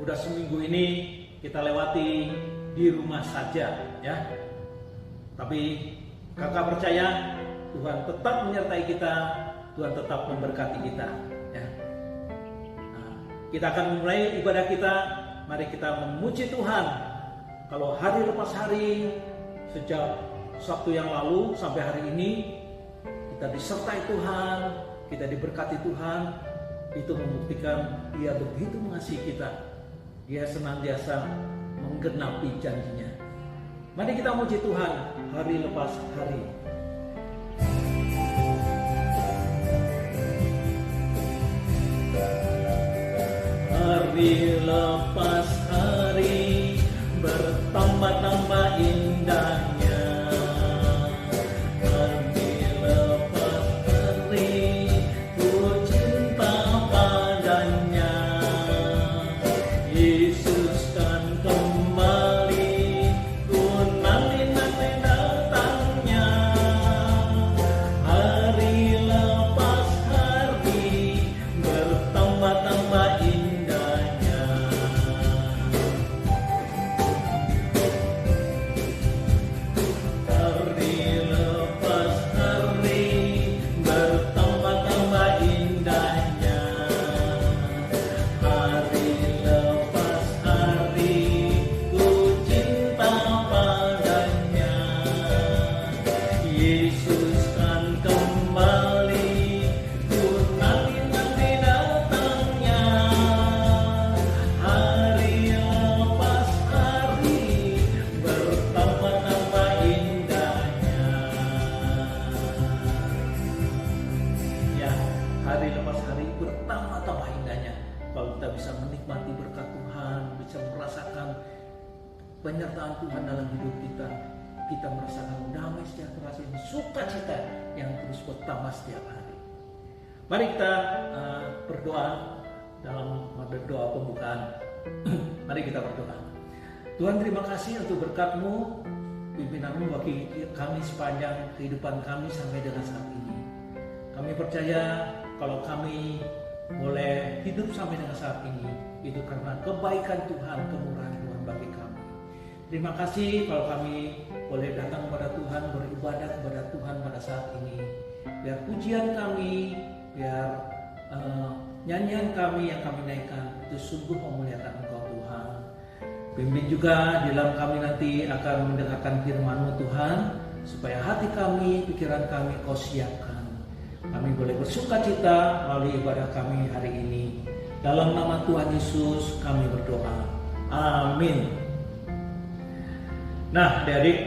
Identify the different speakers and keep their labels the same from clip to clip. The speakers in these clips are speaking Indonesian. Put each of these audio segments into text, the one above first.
Speaker 1: udah seminggu ini kita lewati di rumah saja ya. Tapi kakak percaya Tuhan tetap menyertai kita, Tuhan tetap memberkati kita ya. Nah, kita akan memulai ibadah kita. Mari kita memuji Tuhan. Kalau hari lepas hari, sejak Sabtu yang lalu sampai hari ini, kita disertai Tuhan, kita diberkati Tuhan. Itu membuktikan Dia begitu mengasihi kita. Dia senantiasa menggenapi janjinya. Mari kita muji Tuhan hari lepas hari. Hari lepas hari bertambah-tambah indahnya. Hari lepas hari ku cinta padanya. Yesus kan kembali, ku nanti-nanti datangnya. Hari lepas hari bertambah-tambah indahnya. Hari lepas hari bertambah-tambah indahnya. Hari lepas hari ku cinta padanya. Yesus kan kembali, ku nanti-nanti datangnya. Hari lepas hari bertambah-tambah indahnya. Ya, hari lepas hari bertambah-tambah indahnya. Kalau kita bisa menikmati berkat Tuhan, bisa merasakan penyertaan Tuhan dalam hidup kita, kita merasakan damai sejahtera, sukacita yang terus bertambah setiap hari. Mari kita berdoa dalam doa pembukaan. Mari kita berdoa. Tuhan, terima kasih untuk berkat-Mu, pimpinan-Mu bagi kami sepanjang kehidupan kami sampai dengan saat ini. Kami percaya kalau kami boleh hidup sampai dengan saat ini, itu karena kebaikan Tuhan, kemurahan Tuhan bagi kami. Terima kasih kalau kami boleh datang kepada Tuhan, beribadah kepada Tuhan pada saat ini. Biar pujian kami, biar nyanyian kami yang kami naikkan itu sungguh memuliakan Engkau Tuhan. Pimpin juga di dalam kami nanti akan mendengarkan firman-Mu Tuhan, supaya hati kami, pikiran kami Kau siapkan. Kami boleh bersuka cita melalui ibadah kami hari ini. Dalam nama Tuhan Yesus kami berdoa. Amin. Nah, adik-adik,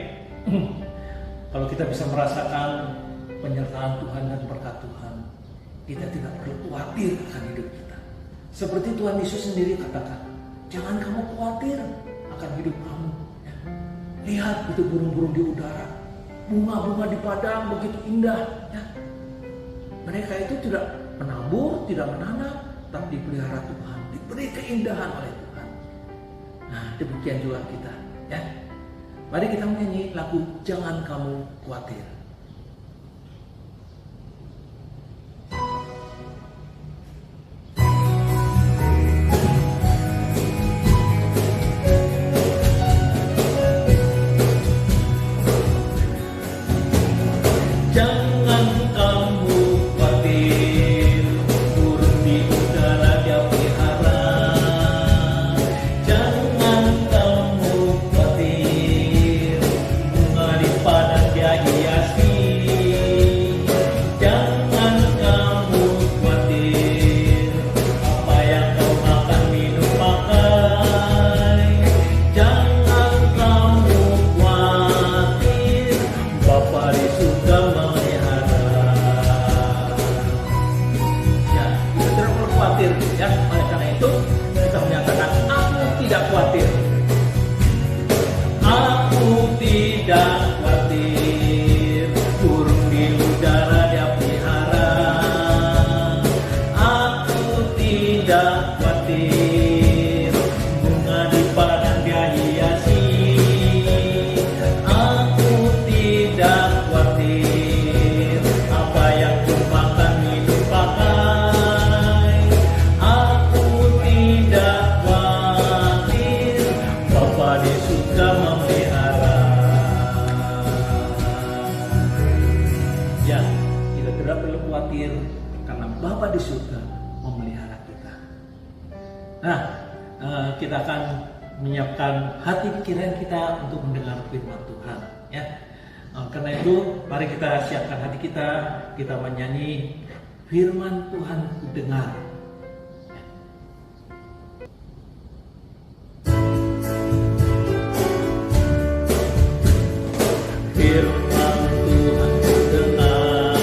Speaker 1: kalau kita bisa merasakan penyertaan Tuhan dan berkat Tuhan, kita tidak perlu khawatir akan hidup kita. Seperti Tuhan Yesus sendiri katakan, jangan kamu khawatir akan hidup kamu. Ya. Lihat itu burung-burung di udara, bunga-bunga di padang begitu indah. Ya. Mereka itu tidak menabur, tidak menanam, tapi dipelihara Tuhan, diberi keindahan oleh Tuhan. Nah, demikian juga kita. Ya. Mari kita menyanyi lagu Jangan Kamu Khawatir. Jangan kamu khawatir, burung di udara Dia pelihara. Jangan kamu khawatir, bunga di padang Dia hiasi. Bapa di surga memelihara. Ya, kita tidak perlu khawatir karena Bapa di surga memelihara kita. Nah, kita akan menyiapkan hati pikiran kita untuk mendengar firman Tuhan. Ya, karena itu mari kita siapkan hati kita menyanyi firman Tuhan ku dengar. Firman Tuhan ku dengar,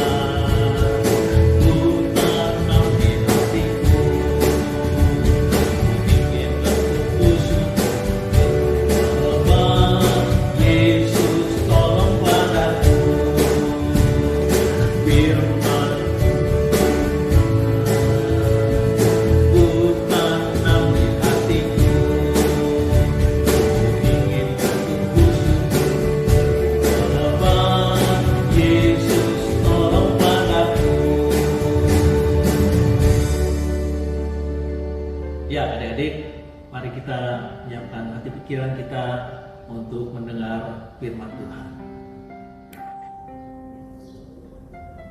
Speaker 1: ku tanam di hatiku, ku ingin berfokus lemah. Yesus tolong padaku, firman ku tanam di hatiku, ku ingin berfokus Yesus tolong padaku. Ya adik-adik, mari kita menyiapkan hati pikiran kita untuk mendengar firman Tuhan.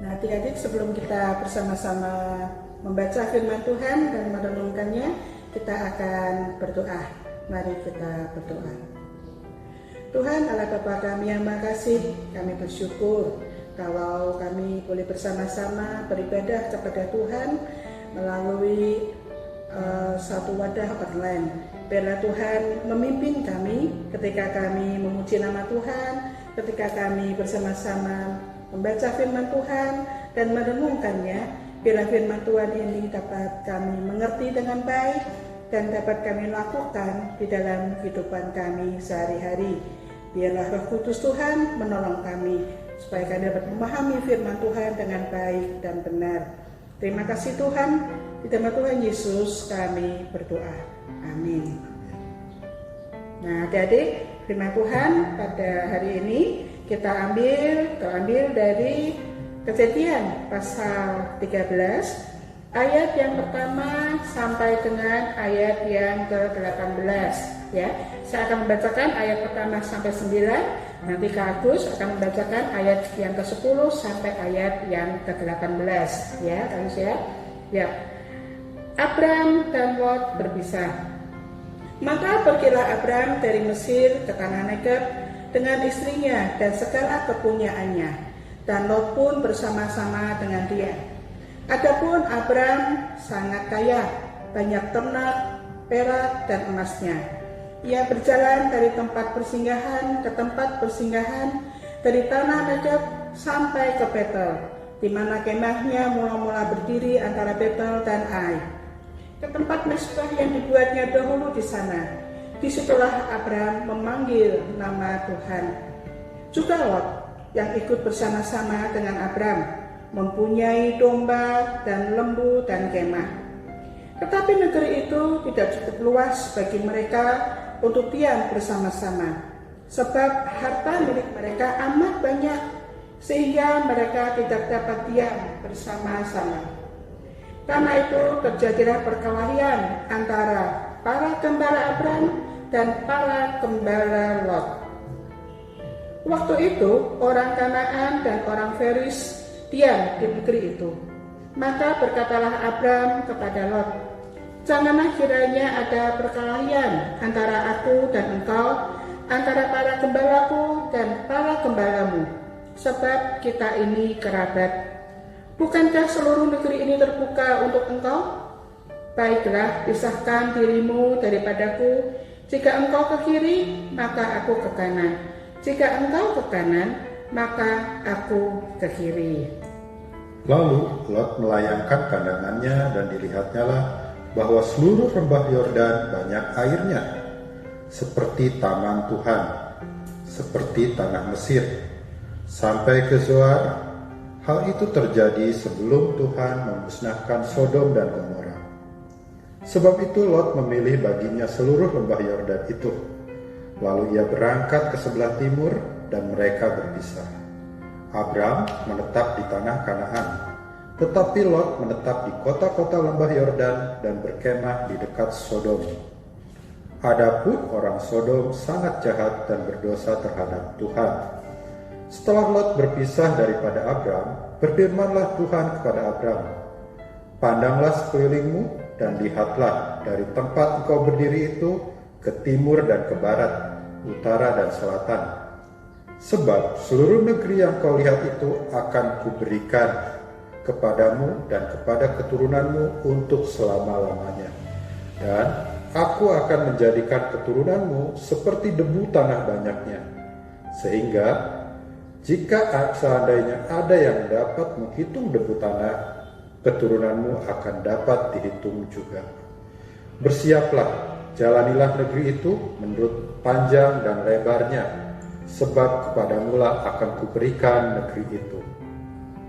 Speaker 2: Nah adik-adik, sebelum kita bersama-sama membaca firman Tuhan dan merenungkannya, kita akan berdoa. Mari kita berdoa. Tuhan Allah Bapa kami yang Maha Kasih, kami bersyukur kalau kami boleh bersama-sama beribadah kepada Tuhan melalui satu wadah online. Biarlah Tuhan memimpin kami ketika kami memuji nama Tuhan, ketika kami bersama-sama membaca firman Tuhan dan merenungkannya. Biarlah firman Tuhan ini dapat kami mengerti dengan baik dan dapat kami lakukan di dalam kehidupan kami sehari-hari. Biarlah Roh Kudus Tuhan menolong kami supaya kami dapat memahami firman Tuhan dengan baik dan benar. Terima kasih Tuhan, di nama Tuhan Yesus kami berdoa. Amin. Nah adik-adik, firman Tuhan pada hari ini kita terambil dari Kejadian pasal 13 ayat yang pertama sampai dengan ayat yang ke-18 ya. Saya akan membacakan ayat pertama sampai 9, nanti Kak Agus akan membacakan ayat yang ke-10 sampai ayat yang ke-18 ya, Agus ya. Ya. Abram dan Lot berpisah. Maka pergilah Abram dari Mesir ke tanah Negeb dengan istrinya dan segala kepunyaannya, dan Lot pun bersama-sama dengan dia. Adapun Abram sangat kaya, banyak ternak, perak, dan emasnya. Ia berjalan dari tempat persinggahan ke tempat persinggahan, dari tanah Negeb sampai ke Betel, di mana kemahnya mula-mula berdiri antara Betel dan Ai, ke tempat mezbah yang dibuatnya dahulu di sana. Disitulah Abram memanggil nama Tuhan. Juga Lot yang ikut bersama-sama dengan Abram mempunyai domba dan lembu dan kemah. Tetapi negeri itu tidak cukup luas bagi mereka untuk diam bersama-sama, sebab harta milik mereka amat banyak, sehingga mereka tidak dapat diam bersama-sama. Karena itu terjadilah perkelahian antara para gembala Abram dan para gembala Lot. Waktu itu orang Kanaan dan orang Feris diam di negeri itu. Maka berkatalah Abram kepada Lot, janganlah kiranya ada perkelahian antara aku dan engkau, antara para gembalaku dan para gembalamu, sebab kita ini kerabat. Bukankah seluruh negeri ini terbuka untuk engkau? Baiklah, pisahkan dirimu daripadaku. Jika engkau ke kiri, maka aku ke kanan. Jika engkau ke kanan, maka aku ke kiri.
Speaker 3: Lalu Lot melayangkan pandangannya dan dilihatnya lah bahwa seluruh lembah Yordan banyak airnya, seperti taman Tuhan, seperti tanah Mesir, sampai ke Zoar. Hal itu terjadi sebelum Tuhan memusnahkan Sodom dan Gomora. Sebab itu Lot memilih baginya seluruh lembah Yordan itu. Lalu ia berangkat ke sebelah timur dan mereka berpisah. Abram menetap di tanah Kanaan, tetapi Lot menetap di kota-kota lembah Yordan dan berkemah di dekat Sodom. Adapun orang Sodom sangat jahat dan berdosa terhadap Tuhan. Setelah Lot berpisah daripada Abram, berfirmanlah Tuhan kepada Abram, "Pandanglah sekelilingmu dan lihatlah dari tempat engkau berdiri itu ke timur dan ke barat, utara dan selatan. Sebab seluruh negeri yang kau lihat itu akan kuberikan kepadamu dan kepada keturunanmu untuk selama-lamanya. Dan aku akan menjadikan keturunanmu seperti debu tanah banyaknya. Sehingga jika seandainya ada yang dapat menghitung debu tanah, keturunanmu akan dapat dihitung juga. Bersiaplah, jalanilah negeri itu menurut panjang dan lebarnya, sebab kepadamulah akan kuberikan negeri itu."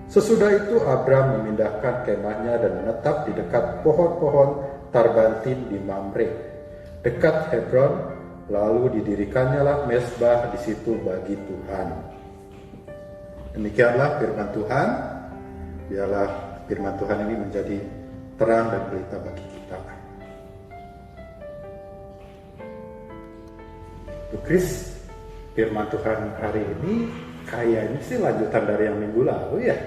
Speaker 3: Sesudah itu Abram memindahkan kemahnya dan menetap di dekat pohon-pohon tarbantin di Mamre, dekat Hebron, lalu didirikannya mezbah di situ bagi Tuhan. Demikianlah firman Tuhan. Biarlah firman Tuhan ini menjadi terang dan pelita bagi kita. Chris, firman Tuhan hari ini kayaknya sih lanjutan dari yang minggu lalu ya.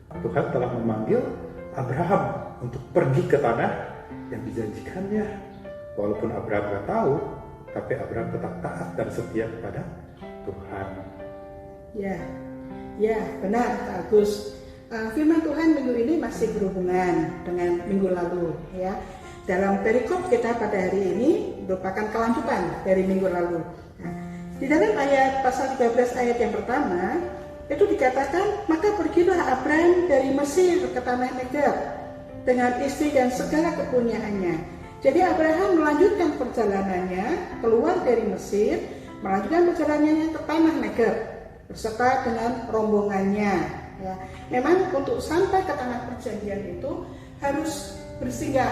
Speaker 3: Tuhan telah memanggil Abraham untuk pergi ke tanah yang dijanjikannya. Walaupun Abraham gak tahu, tapi Abraham tetap taat dan setia kepada Tuhan.
Speaker 2: Ya, benar Pak Agus. Firman Tuhan minggu ini masih berhubungan dengan minggu lalu ya. Dalam perikop kita pada hari ini merupakan kelanjutan dari minggu lalu. Nah, di dalam ayat pasal 13 ayat yang pertama itu dikatakan, "Maka pergilah Abram dari Mesir ke tanah Negeb dengan istri dan segala kepunyaannya." Jadi Abraham melanjutkan perjalanannya keluar dari Mesir, melanjutkan perjalanannya ke tanah Negeb beserta dengan rombongannya. Ya, memang untuk sampai ke tanah perjanjian itu harus bersinggah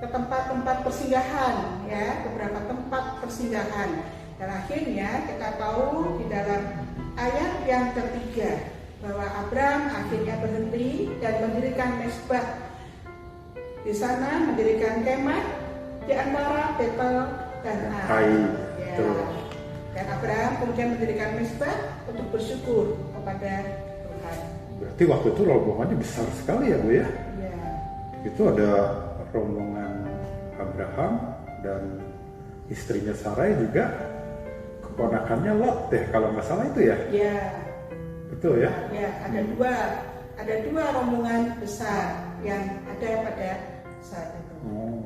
Speaker 2: ke tempat-tempat persinggahan, ya, beberapa tempat persinggahan. Dan akhirnya kita tahu di dalam ayat yang ketiga bahwa Abram akhirnya berhenti dan mendirikan mezbah di sana, mendirikan kemah di antara Betel dan Ai. Ya. Dan Abram kemudian mendirikan mezbah untuk bersyukur kepada Tuhan.
Speaker 3: Berarti waktu itu rombongannya besar sekali ya Bu ya?
Speaker 2: Ya.
Speaker 3: Itu ada rombongan Abraham dan istrinya Sarai juga, keponakannya Lot deh kalau nggak salah itu ya?
Speaker 2: Ya.
Speaker 3: Betul ya?
Speaker 2: Ya, ada dua rombongan besar yang ada pada saat itu.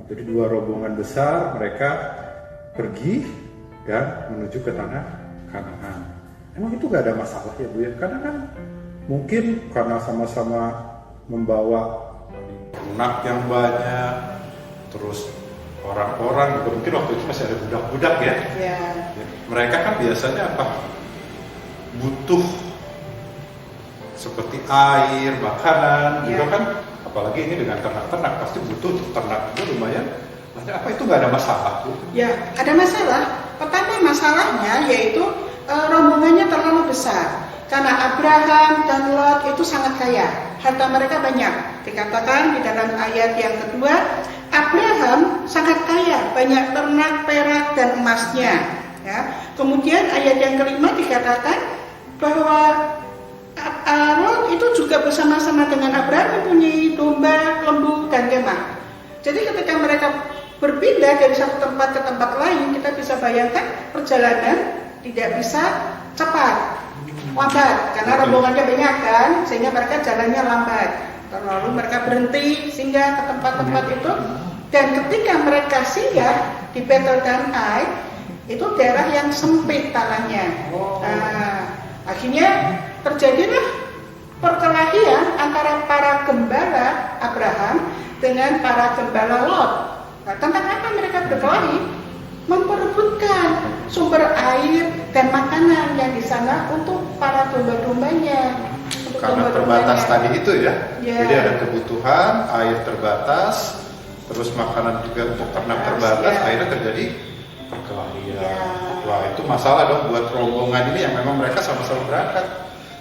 Speaker 3: Jadi dua rombongan besar mereka pergi dan menuju ke tanah Kanaan. Emang itu nggak ada masalah ya Bu ya? Karena kan mungkin karena sama-sama membawa ternak yang banyak, terus orang-orang juga mungkin waktu itu masih ada budak-budak ya.
Speaker 2: Ya.
Speaker 3: Mereka kan biasanya apa? Butuh seperti air, makanan, juga kan. Apalagi ini dengan ternak-ternak pasti butuh untuk ternak itu lumayan. Maksudnya apa itu nggak ada masalah?
Speaker 2: Ya, ada masalah. Pertama masalahnya yaitu rombongannya terlalu besar. Karena Abraham dan Lot itu sangat kaya, harta mereka banyak. Dikatakan di dalam ayat yang kedua, Abraham sangat kaya, banyak ternak, perak, dan emasnya. Ya. Kemudian ayat yang kelima dikatakan bahwa Lot itu juga bersama-sama dengan Abraham mempunyai domba, lembu, dan kemah. Jadi ketika mereka berpindah dari satu tempat ke tempat lain, kita bisa bayangkan perjalanan tidak bisa cepat, lambat, karena rombongannya banyak kan, sehingga mereka jalannya lambat. Lalu mereka berhenti singgah ke tempat-tempat itu, dan ketika mereka singgah di Betel dan Ai, itu daerah yang sempit tanahnya. Akhirnya terjadilah perkelahian antara para gembala Abraham dengan para gembala Lot. Nah, tentang apa mereka berkelahi? Memperebutkan sumber air dan makanan yang di sana untuk para domba-dombanya.
Speaker 3: Karena terbatas tadi itu ya. Jadi ada kebutuhan, air terbatas, terus makanan juga untuk ternak terbatas, akhirnya terjadi perkelahian. Wah, itu masalah dong buat rombongan ini yang memang mereka sama-sama berangkat.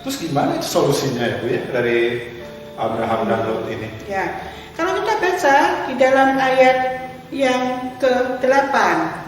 Speaker 3: Terus gimana itu solusinya ya Bu ya dari Abraham dan Lot ini?
Speaker 2: Ya, kalau kita baca di dalam ayat yang ke-8.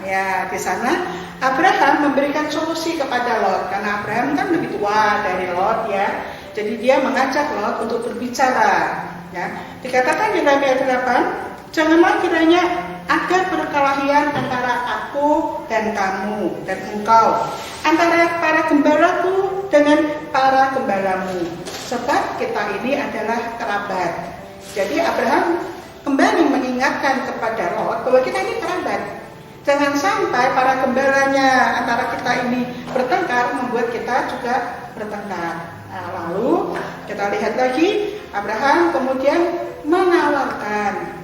Speaker 2: Ya, di sana Abraham memberikan solusi kepada Lot karena Abraham kan lebih tua dari Lot ya. Jadi dia mengajak Lot untuk berbicara. Ya, dikatakan di dalam ayat 8, janganlah kiranya ada perkelahian antara aku dan kamu dan engkau, antara para gembalaku dengan para gembalamu, sebab kita ini adalah kerabat. Jadi Abraham kembali mengingatkan kepada Lot bahwa kita ini kerabat. Jangan sampai para gembalanya antara kita ini bertengkar membuat kita juga bertengkar. Nah, lalu kita lihat lagi Abraham kemudian menawarkan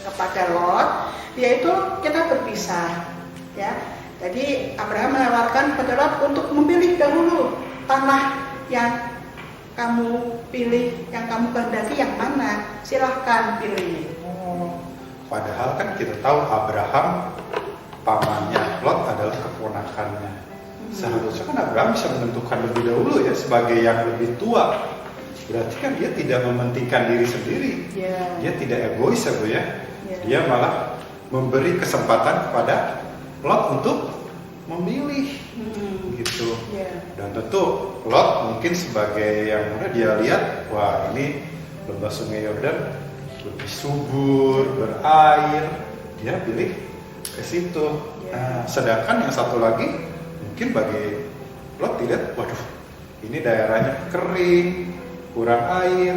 Speaker 2: kepada Lot, yaitu kita berpisah. Ya, jadi Abraham menawarkan kepada Lot untuk memilih dahulu tanah yang kamu pilih, yang kamu kehendaki yang mana, silahkan pilih.
Speaker 3: Padahal kan kita tahu Abraham pamannya, Lot adalah keponakannya. Seharusnya kan Abraham bisa menentukan lebih dahulu ya sebagai yang lebih tua. Berarti kan dia tidak mementingkan diri sendiri. Dia tidak egois ya Bu ya. Dia malah memberi kesempatan kepada Lot untuk memilih gitu. Dan tentu Lot mungkin sebagai yang muda dia lihat, wah ini lembah Sungai Yordan lebih subur, berair, dia pilih ke situ. Nah, sedangkan yang satu lagi mungkin bagi Lot dilihat, waduh ini daerahnya kering, kurang air,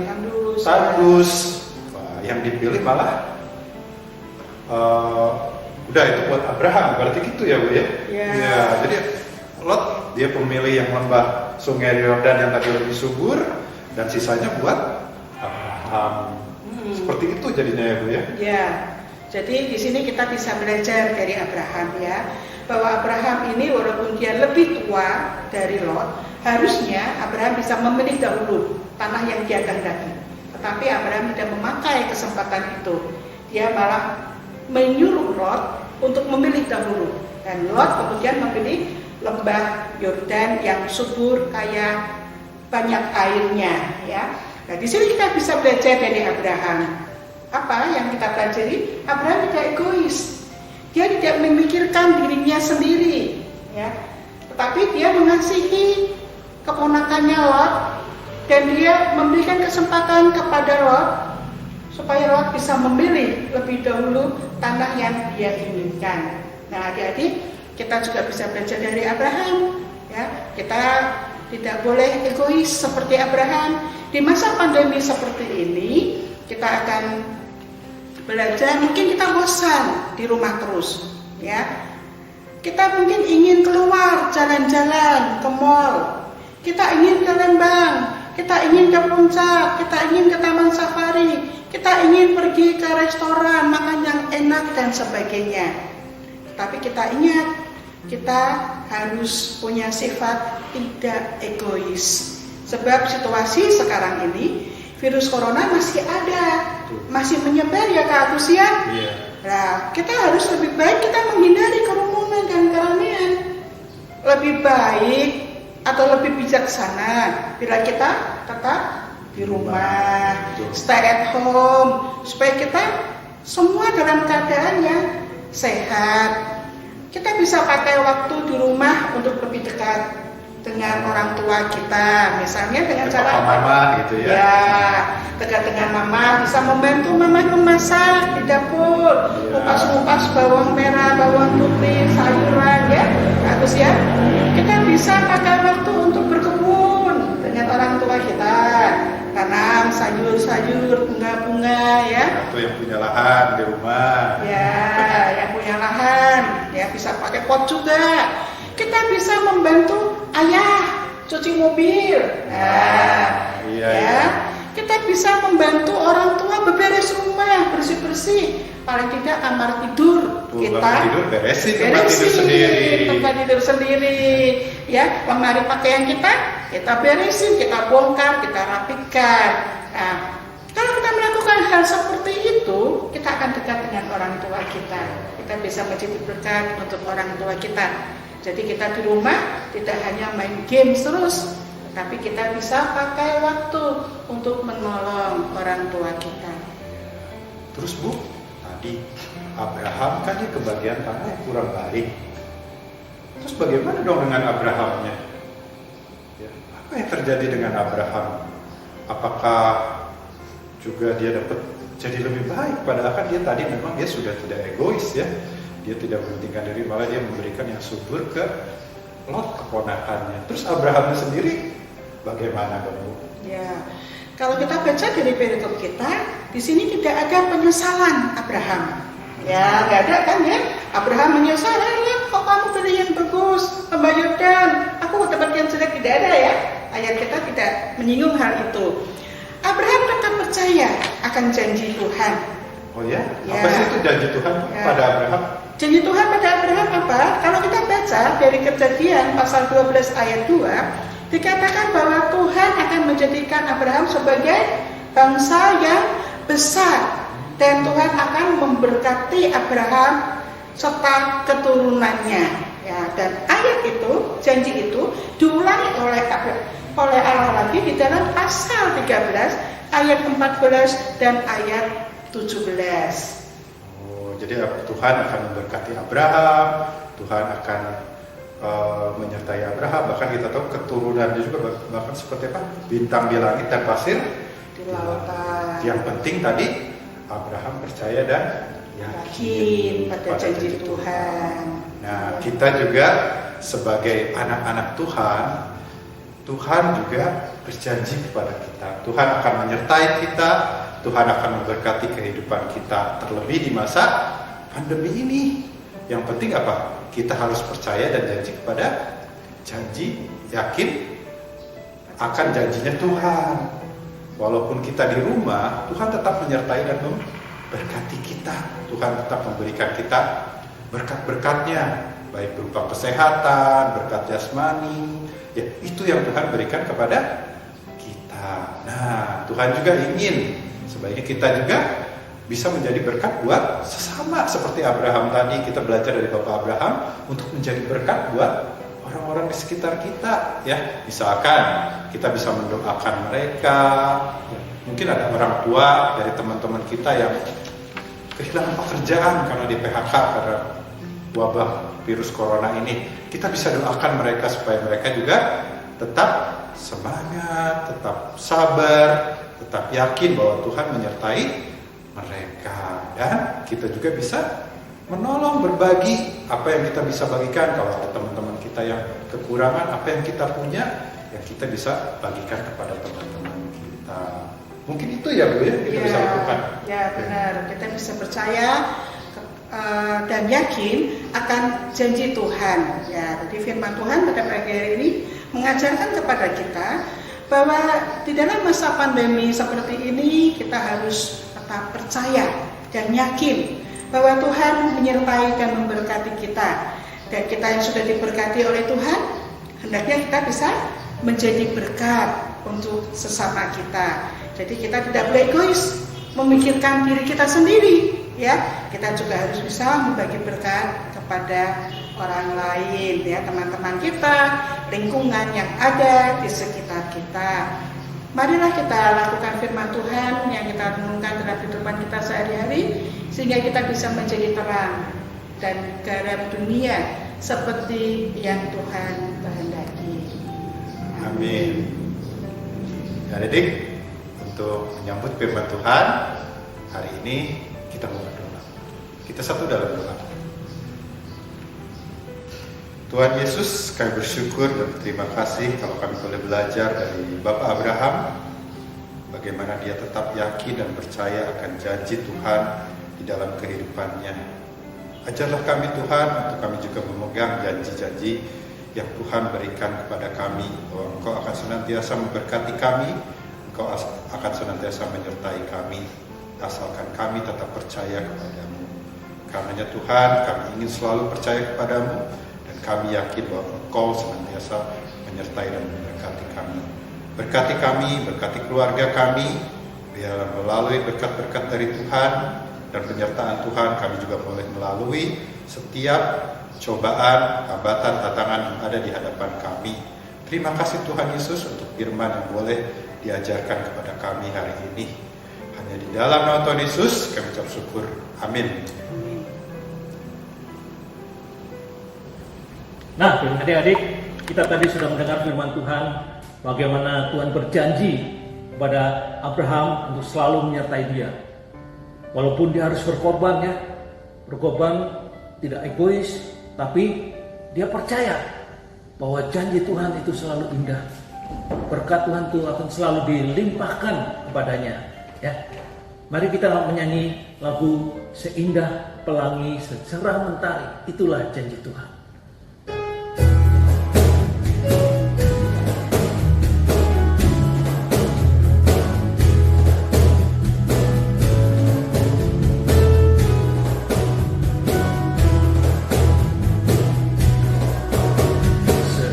Speaker 3: tandus. Wah, yang dipilih malah udah itu buat Abraham, berarti gitu ya Bu ya. Ya, jadi Lot dia pemilih yang lembah Sungai Yordan yang tadi lebih subur dan sisanya buat Abraham. Seperti itu jadinya ya Bu ya.
Speaker 2: Ya. Jadi di sini kita bisa belajar dari Abraham ya, bahwa Abraham ini walaupun dia lebih tua dari Lot, harusnya Abraham bisa memilih dahulu tanah yang dia kehendaki. Tetapi Abraham tidak memakai kesempatan itu. Dia malah menyuruh Lot untuk memilih dahulu, dan Lot kemudian memilih lembah Yordan yang subur, kaya, banyak airnya ya. Nah, di sini kita bisa belajar dari Abraham. Apa yang kita pelajari? Abraham tidak egois. Dia tidak memikirkan dirinya sendiri, ya. Tetapi dia mengasihi keponakannya Lot, dan dia memberikan kesempatan kepada Lot supaya Lot bisa memilih lebih dahulu tanah yang dia inginkan. Nah, adik-adik, kita juga bisa belajar dari Abraham, ya. Kita tidak boleh egois seperti Abraham. Di masa pandemi seperti ini, kita akan belajar, mungkin kita bosan di rumah terus, ya. Kita mungkin ingin keluar jalan-jalan ke mall, kita ingin ke Lembang, kita ingin ke Puncak, kita ingin ke Taman Safari, kita ingin pergi ke restoran, makan yang enak dan sebagainya. Tapi kita ingat, kita harus punya sifat tidak egois. Sebab situasi sekarang ini, virus corona masih ada, masih menyebar ya Kak Agus ya. Nah, kita harus lebih baik kita menghindari kerumunan dan keramaian. Lebih baik atau lebih bijaksana bila kita tetap di rumah, stay at home, supaya kita semua dalam keadaan yang sehat. Kita bisa pakai waktu di rumah untuk lebih dekat dengan orang tua kita, misalnya dengan cara
Speaker 3: mama gitu ya.
Speaker 2: Ya, dekat dengan mama, bisa membantu mama memasak di dapur, ngupas-ngupas bawang merah, bawang putih, sayuran ya, bagus ya. Kita bisa pakai waktu untuk berkebun dengan orang tua kita, tanam sayur-sayur, bunga-bunga ya.
Speaker 3: Atau yang punya lahan di rumah.
Speaker 2: Ya, yang punya lahan, ya bisa pakai pot juga. Kita bisa membantu ayah cuci mobil. Nah, ya. Kita bisa membantu orang tua beberes rumah, bersih-bersih. Paling tidak kamar tidur kita
Speaker 3: tidur beresin tempat
Speaker 2: tidur sendiri. Ya, lemari pakaian kita beresin, kita bongkar, kita rapikan. Nah, kalau kita melakukan hal seperti itu, kita akan dekat dengan orang tua kita. Kita bisa menjadi berkat untuk orang tua kita. Jadi kita di rumah tidak hanya main game terus, tapi kita bisa pakai waktu untuk menolong orang tua kita.
Speaker 3: Terus Bu, tadi Abraham kan dia kebagian tanah yang kurang baik. Terus bagaimana dong dengan Abrahamnya? Ya, apa yang terjadi dengan Abraham? Apakah juga dia dapat jadi lebih baik? Padahal kan dia tadi memang dia sudah tidak egois ya. Dia tidak mementingkan diri, malah dia memberikan yang subur ke Lot keponakannya. Terus Abrahamnya sendiri bagaimana, Bu?
Speaker 2: Ya, kalau kita baca dari perikop kita, di sini tidak ada penyesalan Abraham. Ya, nggak ada kan ya? Abraham menyesal, kok kamu pilih yang bagus, Mbak Yordan, aku tempat yang jelek, tidak ada ya. Ayat kita tidak menyinggung hal itu. Abraham tetap percaya akan janji Tuhan.
Speaker 3: Oh ya?
Speaker 2: Ya.
Speaker 3: Apa sih itu janji Tuhan pada Abraham?
Speaker 2: Janji Tuhan pada Abraham apa? Kalau kita baca dari Kejadian pasal 12 ayat 2, dikatakan bahwa Tuhan akan menjadikan Abraham sebagai bangsa yang besar. Dan Tuhan akan memberkati Abraham serta keturunannya. Ya, dan ayat itu, janji itu diulangi oleh Allah lagi di dalam pasal 13 ayat 14 dan ayat 17.
Speaker 3: Oh, jadi Tuhan akan memberkati Abraham, Tuhan akan menyertai Abraham, bahkan kita tahu keturunannya juga bahkan seperti apa? Bintang di langit dan pasir
Speaker 2: Di lautan.
Speaker 3: Yang penting tadi Abraham percaya dan
Speaker 2: Yakin pada janji Tuhan.
Speaker 3: Nah, kita juga sebagai anak-anak Tuhan, Tuhan juga berjanji kepada kita. Tuhan akan menyertai kita, Tuhan akan memberkati kehidupan kita, terlebih di masa pandemi ini. Yang penting apa? Kita harus percaya dan janji kepada janji, yakin akan janjinya Tuhan. Walaupun kita di rumah, Tuhan tetap menyertai dan memberkati kita. Tuhan tetap memberikan kita berkat-berkatnya, baik berupa kesehatan, berkat jasmani. Ya, itu yang Tuhan berikan kepada kita. Nah, Tuhan juga ingin sebaiknya kita juga bisa menjadi berkat buat sesama. Seperti Abraham tadi, kita belajar dari Bapak Abraham untuk menjadi berkat buat orang-orang di sekitar kita. Ya, misalkan kita bisa mendoakan mereka. Ya, mungkin ada orang tua dari teman-teman kita yang kehilangan pekerjaan karena di PHK karena wabah virus corona ini. Kita bisa doakan mereka supaya mereka juga tetap semangat, tetap sabar, tetap yakin bahwa Tuhan menyertai mereka. Dan kita juga bisa menolong, berbagi apa yang kita bisa bagikan. Kalau ada teman-teman kita yang kekurangan, apa yang kita punya, yang kita bisa bagikan kepada teman-teman kita. Mungkin itu ya Bu ya, kita bisa lakukan.
Speaker 2: Ya benar, kita bisa percaya dan yakin akan janji Tuhan. Ya, jadi firman Tuhan pada pagi hari ini mengajarkan kepada kita bahwa di dalam masa pandemi seperti ini kita harus tetap percaya dan yakin bahwa Tuhan menyertai dan memberkati kita. Dan kita yang sudah diberkati oleh Tuhan, hendaknya kita bisa menjadi berkat untuk sesama kita. Jadi kita tidak boleh egois, memikirkan diri kita sendiri, ya. Kita juga harus bisa membagi berkat kepada orang lain, ya, teman-teman kita, lingkungan yang ada di sekitar kita. Marilah kita lakukan firman Tuhan yang kita renungkan dalam kehidupan kita sehari-hari, sehingga kita bisa menjadi terang dan garam dunia seperti yang Tuhan kehendaki.
Speaker 3: Amin. Ya, adik, untuk menyambut firman Tuhan hari ini kita mau berdoa. Kita satu dalam doa. Tuhan Yesus, kami bersyukur dan berterima kasih kalau kami boleh belajar dari Bapak Abraham, bagaimana dia tetap yakin dan percaya akan janji Tuhan di dalam kehidupannya. Ajarlah kami Tuhan untuk kami juga memegang janji-janji yang Tuhan berikan kepada kami, bahwa Engkau akan senantiasa memberkati kami, Engkau akan senantiasa menyertai kami, asalkan kami tetap percaya kepadamu. Karenanya Tuhan, kami ingin selalu percaya kepadamu, kami yakin bahwa Engkau senantiasa menyertai dan memberkati kami. Berkati kami, berkati keluarga kami, biar melalui berkat-berkat dari Tuhan dan penyertaan Tuhan, kami juga boleh melalui setiap cobaan, hambatan, tantangan yang ada di hadapan kami. Terima kasih Tuhan Yesus untuk firman yang boleh diajarkan kepada kami hari ini. Hanya di dalam nama Tuhan Yesus kami ucap syukur. Amin.
Speaker 2: Amin.
Speaker 1: Nah, adik-adik, kita tadi sudah mendengar firman Tuhan, bagaimana Tuhan berjanji kepada Abraham untuk selalu menyertai dia. Walaupun dia harus berkorban ya, berkorban tidak egois, tapi dia percaya bahwa janji Tuhan itu selalu indah. Berkat Tuhan itu akan selalu dilimpahkan kepadanya. Ya, mari kita menyanyi lagu Seindah Pelangi Secerah Mentari. Itulah janji Tuhan.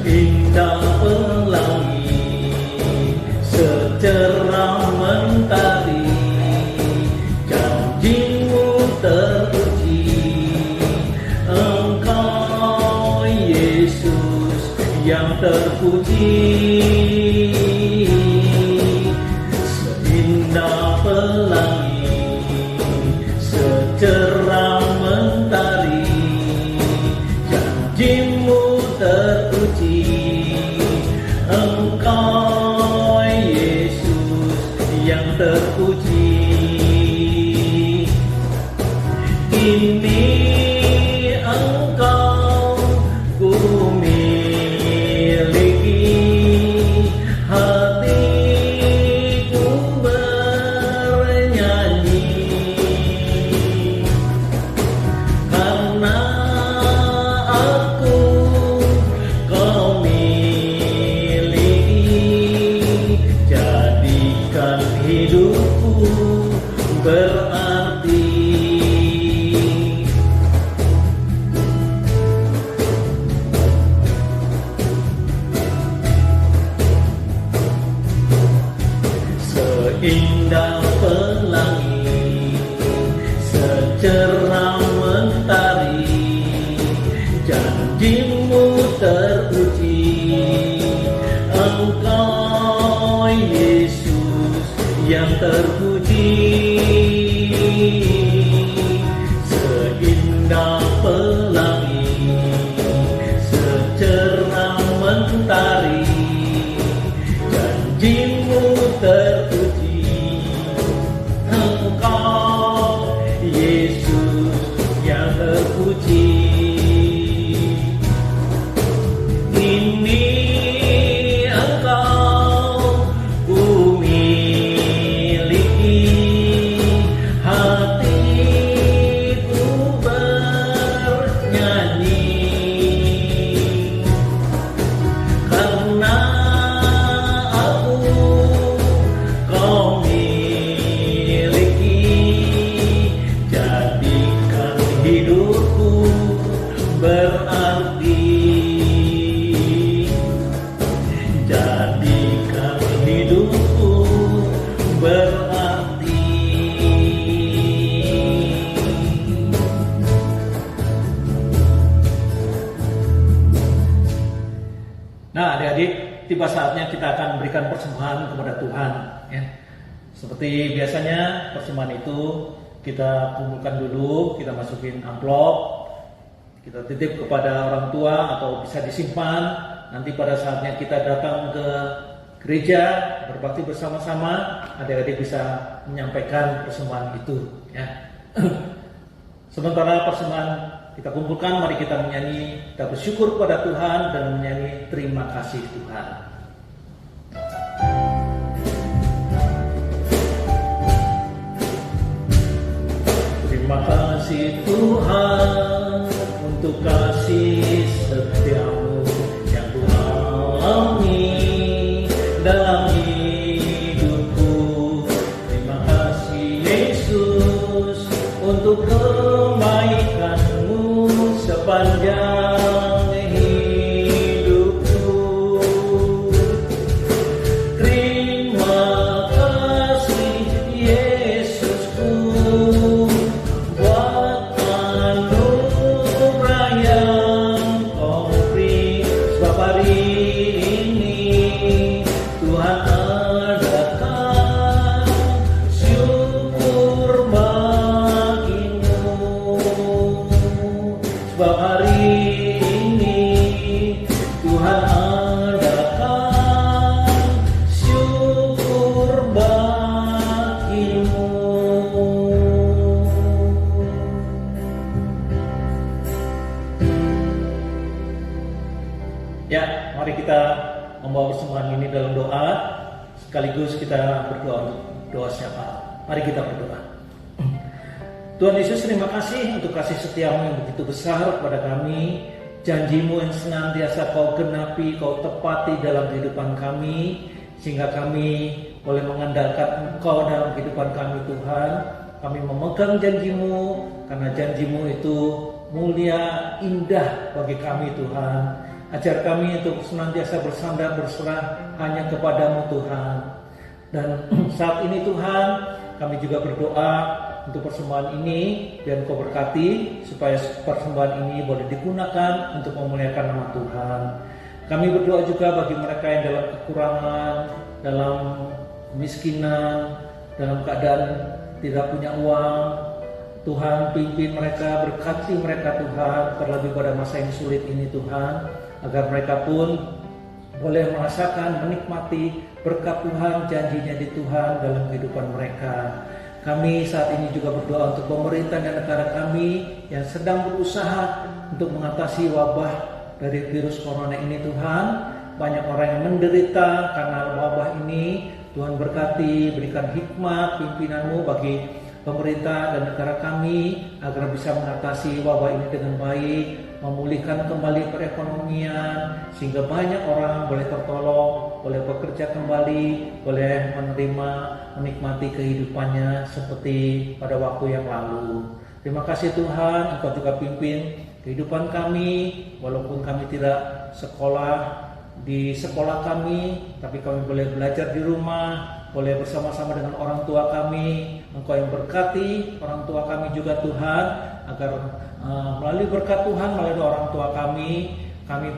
Speaker 2: Seindah pelangi secerah mentari, janjimu teruji. Engkau Yesus yang terpuji. Seindah pelangi secerah mentari, janjimu teruji. Engkau Yesus yang terpuji. Ini Engkau ku miliki, hatiku bernyanyi, karena aku Kau miliki. Jadikan hidupku berarti. Seindah pelangi secerah mentari, janjimu teruji. Engkau Yesus yang terpuji. Seindah pelangi secerah mentari, janjimu terpuji. Engkau Yesus yang terpuji. Ini Engkau ku miliki, hatiku bernyanyi, karena aku Kau miliki. Jadikan hidupku berarti. Jadikan hidupku berarti.
Speaker 1: Nah, adik-adik, tiba saatnya kita akan memberikan persembahan kepada Tuhan. Ya. Seperti biasanya, persembahan itu kita kumpulkan dulu, kita masukin amplop, kita titip kepada orang tua atau bisa disimpan. Nanti pada saatnya kita datang ke gereja berbakti bersama-sama, adik-adik bisa menyampaikan persembahan itu. Ya. Sementara persembahan kita kumpulkan, mari kita menyanyi, kita bersyukur kepada Tuhan dan menyanyi terima kasih Tuhan. Terima kasih Tuhan untuk kasih setiamu yang Ku alami dalam hidupku. Terima kasih Yesus untuk kebaikan-Mu sepanjang hidupku. Terima kasih Yesusku buat anugerah yang Ya, mari kita membawa persembahan ini dalam doa, sekaligus kita berdoa untuk doa syafaat. Mari kita berdoa. Tuhan Yesus, terima kasih untuk kasih setiamu yang begitu besar kepada kami. Janjimu yang senantiasa kau genapi, kau tepati dalam kehidupan kami, sehingga kami boleh mengandalkan Engkau dalam kehidupan kami, Tuhan. Kami memegang janjimu, karena janjimu itu mulia, indah bagi kami, Tuhan. Ajar kami untuk senantiasa bersandar berserah hanya kepadamu, Tuhan. Dan saat ini, Tuhan, kami juga berdoa untuk persembahan ini, biar Engkau berkati supaya persembahan ini boleh digunakan untuk memuliakan nama Tuhan. Kami berdoa juga bagi mereka yang dalam kekurangan, dalam kemiskinan, dalam keadaan tidak punya uang. Tuhan, pimpin mereka, berkati mereka, Tuhan, terlebih pada masa yang sulit ini, Tuhan, agar mereka pun boleh merasakan, menikmati berkat Tuhan, janjinya di Tuhan dalam kehidupan mereka. Kami saat ini juga berdoa untuk pemerintah dan negara kami yang sedang berusaha untuk mengatasi wabah dari virus corona ini, Tuhan. Banyak orang yang menderita karena wabah ini. Tuhan berkati, berikan hikmat pimpinan-Mu bagi pemerintah dan negara kami agar bisa mengatasi wabah ini dengan baik, memulihkan kembali perekonomian sehingga banyak orang boleh tertolong, boleh bekerja kembali, boleh menikmati kehidupannya seperti pada waktu yang lalu. Terima kasih Tuhan, Engkau juga pimpin kehidupan kami, walaupun kami tidak sekolah di sekolah kami, tapi kami boleh belajar di rumah, boleh bersama-sama dengan orang tua kami. Engkau yang berkati orang tua kami juga, Tuhan, agar melalui berkat Tuhan, melalui orang tua kami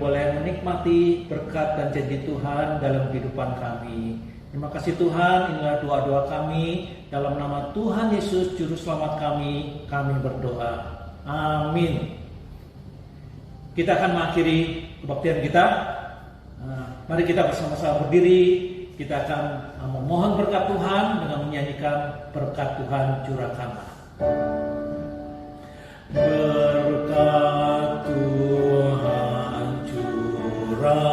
Speaker 1: boleh menikmati berkat dan janji Tuhan dalam kehidupan kami. Terima kasih Tuhan, inilah doa-doa kami. Dalam nama Tuhan Yesus, Juru Selamat kami berdoa. Amin. Kita akan mengakhiri kebaktian kita. Mari kita bersama-sama berdiri. Kita akan memohon berkat Tuhan dengan menyanyikan berkat Tuhan curahkanlah. Berkat Tuhan curahkanlah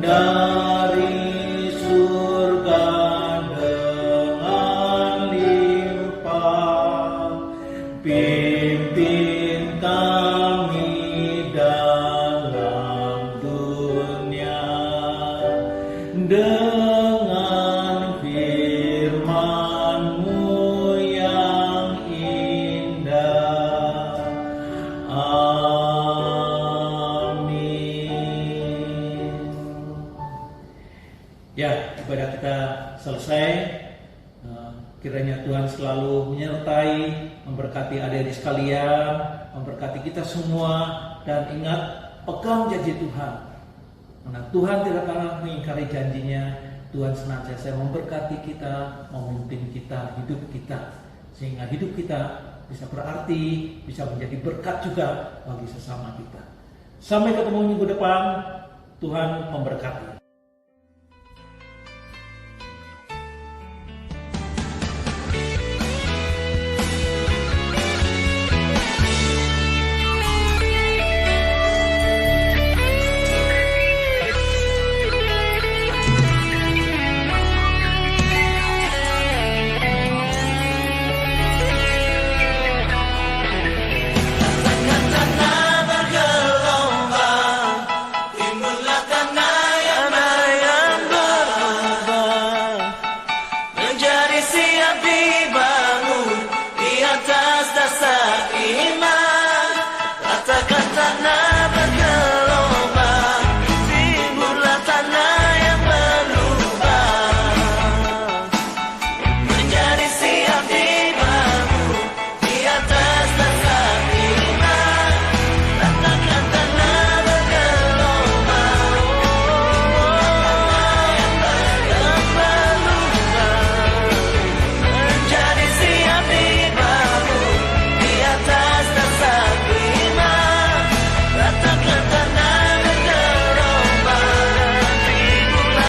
Speaker 1: dari surga dengan limpah, pimpin kami dalam dunia dengan firman-Mu yang indah. Amin. Ya, ibadah kita selesai. Kiranya Tuhan selalu menyertai, memberkati adik-adik sekalian, memberkati kita semua, dan ingat, pegang janji Tuhan. Karena Tuhan tidak pernah mengingkari janjinya. Tuhan senantiasa memberkati kita, memimpin kita, hidup kita, sehingga hidup kita bisa berarti, bisa menjadi berkat juga bagi sesama kita. Sampai ketemu minggu depan. Tuhan memberkati.